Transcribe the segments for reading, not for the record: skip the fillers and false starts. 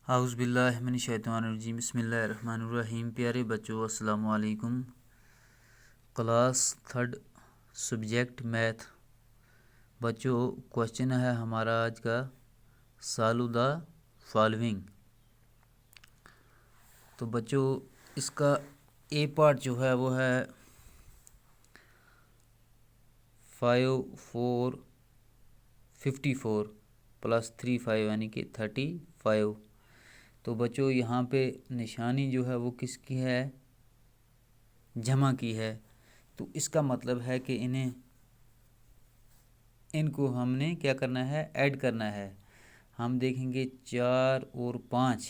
औज़ुबिल्लाहिमिनश्शैतानिर्रजीम बिस्मिल्लाहिर्रहमानिर्रहीम। प्यारे बच्चों, अस्सलाम वालेकुम। Class third subject math. बच्चों, क्वेश्चन है हमारा आज का, सॉल्व द फॉलोइंग। तो बच्चों, इसका ए पार्ट जो है वो है 5 4 54 + 3 5 यानी कि 35। तो बच्चों, यहाँ पे निशानी जो है वो किसकी है? जमा की है। तो इसका मतलब है कि इनको हमने क्या करना है? ऐड करना है। हम देखेंगे 4 और 5।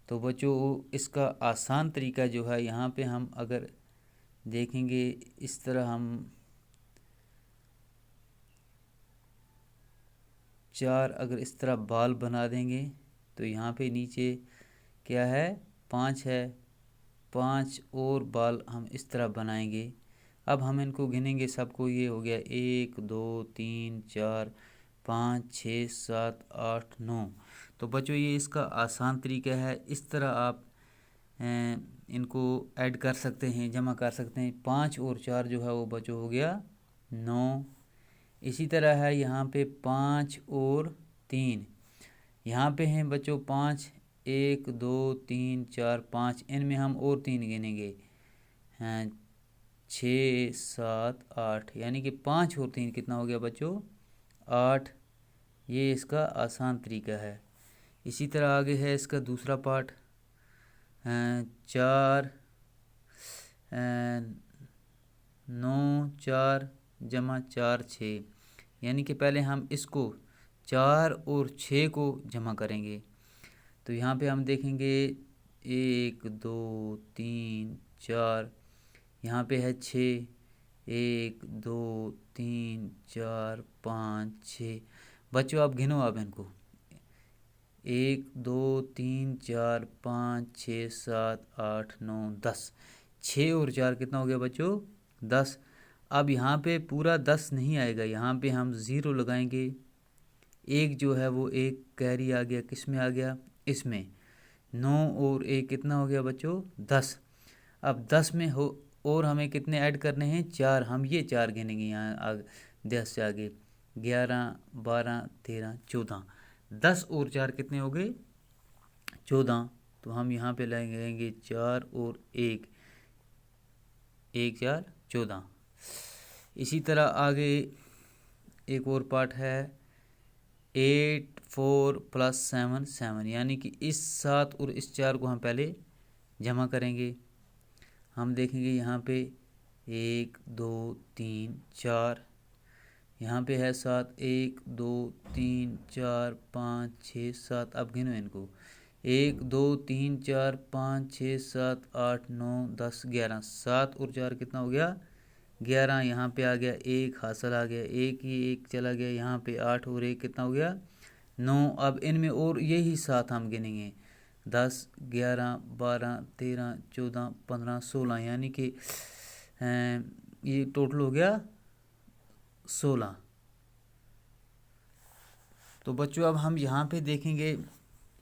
तो बच्चों, इसका आसान तरीका जो है, यहाँ पे हम अगर देखेंगे इस तरह, हम 4 अगर इस तरह बाल बना देंगे तो यहाँ पे नीचे क्या है? 5 है। 5 और बाल हम इस तरह बनाएंगे। अब हम इनको गिनेंगे सबको। ये हो गया 1 2 3 4 5 6 7 8 9। तो बच्चों, ये इसका आसान तरीका है। इस तरह आप इनको ऐड कर सकते हैं, जमा कर सकते हैं। 5 और 4 जो है वो बच्चों हो गया 9। इसी तरह है यहाँ पे 5 और 3। यहाँ पे हैं बच्चों 5, 1 2 3 4 5। इनमें हम और 3 गिनेंगे, हैं 6 7 8। यानी कि 5 और 3 कितना हो गया बच्चों? 8। ये इसका आसान तरीका है। इसी तरह आगे है इसका दूसरा पार्ट, 4 9 4 जमा 4 6। यानी कि पहले हम इसको 4 और 6 को जमा करेंगे। तो यहाँ पे हम देखेंगे 1 2 3 4। यहाँ पे है 6, 1 2 3 4 5 6। बच्चों, आप गिनो आप इनको, 1 2 3 4 5 6 7 8 9 10। 6 और 4 कितना हो गया बच्चों? 10। अब यहाँ पे पूरा 10 नहीं आएगा, यहाँ पे हम 0 लगाएंगे। एक जो है वो एक कैरी आ गया, किस में आ गया? इसमें। 9 और 1 कितना हो गया बच्चों? 10। अब 10 में हो और हमें कितने ऐड करने हैं? 4। हम ये 4 गिनेंगे यहाँ 10 से आगे, 11 12 13 14। 10 और 4 कितने हो गए? 14। तो हम यहाँ पे लगाएंगे 4 और 1, 1 4 14। इसी तरह आगे एक और पार्ट है 8 4 + 7 7। यानी कि इस 7 और इस 4 को हम पहले जमा करेंगे। हम देखेंगे यहाँ पे 1 2 3 4। यहाँ पे है 7, 1 2 3 4 5 6 7। अब गिनो इनको, 1 2 3 4 5 6 7 8 9 10 11। 7 और 4 कितना हो गया? 11। यहाँ पे आ गया 1 हासिल आ गया, 1 ही 1 चला गया। यहाँ पे 8 और 1 कितना हो गया? 9। अब इनमें और यही 7 हम गिनेंगे, 10 11 12 13 14 15 16। यानी कि ये टोटल हो गया 16। तो बच्चों, अब हम यहाँ पे देखेंगे,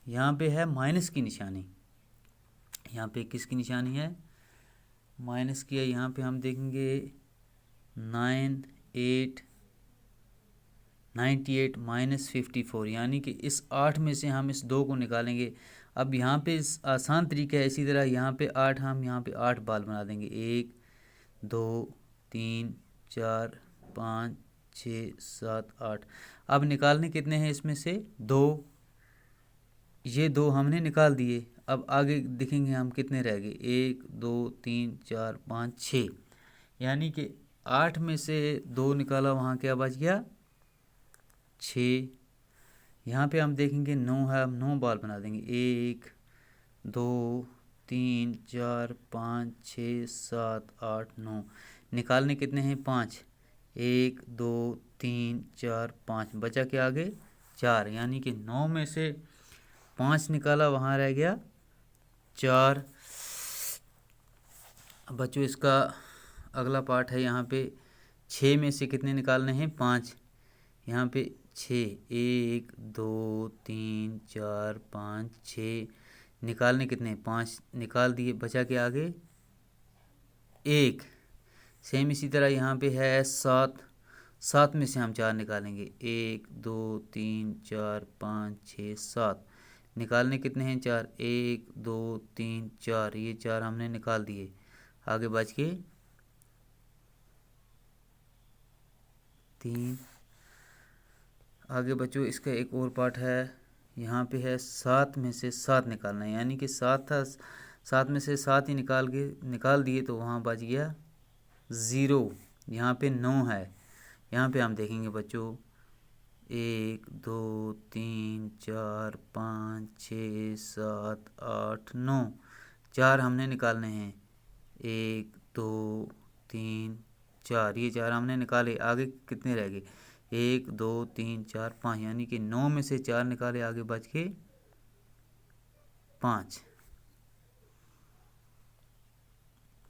यहाँ पे है माइनस की निशानी। यहाँ पे किसकी निशानी है? माइनस की है। यहाँ पे हम देखेंगे 9 8 98 - 54। यानी कि इस 8 में से हम इस 2 को निकालेंगे। अब यहाँ पे आसान तरीका है। इसी तरह यहाँ पे 8, हम यहाँ पे 8 बाल बना देंगे, 1 2 3 4 5 6 7 8। अब निकालने कितने हैं इसमें से? 2। ये 2 हमने निकाल दिए। अब आगे देखेंगे हम कितने रह गए, 1 2 3 4 5 6। यानी कि 8 में से 2 निकाला, वहाँ क्या बच गया? 6। यहाँ पे हम देखेंगे 9 है, हम 9 बाल बना देंगे, 1 2 3 4 5 6 7 8 9। निकालने कितने हैं? 5, 1 2 3 4 5। बचा क्या आगे? 4। यानी कि 9 में से 5 निकाला, वहाँ रह गया 4। बच्चों, इसका अगला पार्ट है, यहाँ पे 6 में से कितने निकालने हैं? 5। यहाँ पे छः। 1 2 3 4 5 6 निकालने कितने? 5 निकाल दिए, बचा के आगे 1। सेम इसी तरह यहाँ पे है 7। 7 में से हम 4 निकालेंगे। 1 2 3 4 5 6 7 निकालने कितने हैं? 4। 1 2 3 4 ये 4 हमने निकाल दिए, आगे बच के 3। आगे बच्चों इसका एक और पार्ट है, यहाँ पे है 7 में से 7 निकालना है, यानी कि 7 था, 7 में से 7 ही निकाल दिए तो वहाँ बच गया 0। यहाँ पे 9 है, यहाँ पे हम देखेंगे बच्चों 1 2 3 4 5 6 7 8 9 4 हमने निकालने हैं। 1 2 3 4 ये 4 हमने निकाले, आगे कितने रह गए? 1 2 3 4 5 यानी कि 9 में से 4 निकाले, आगे बच के 5।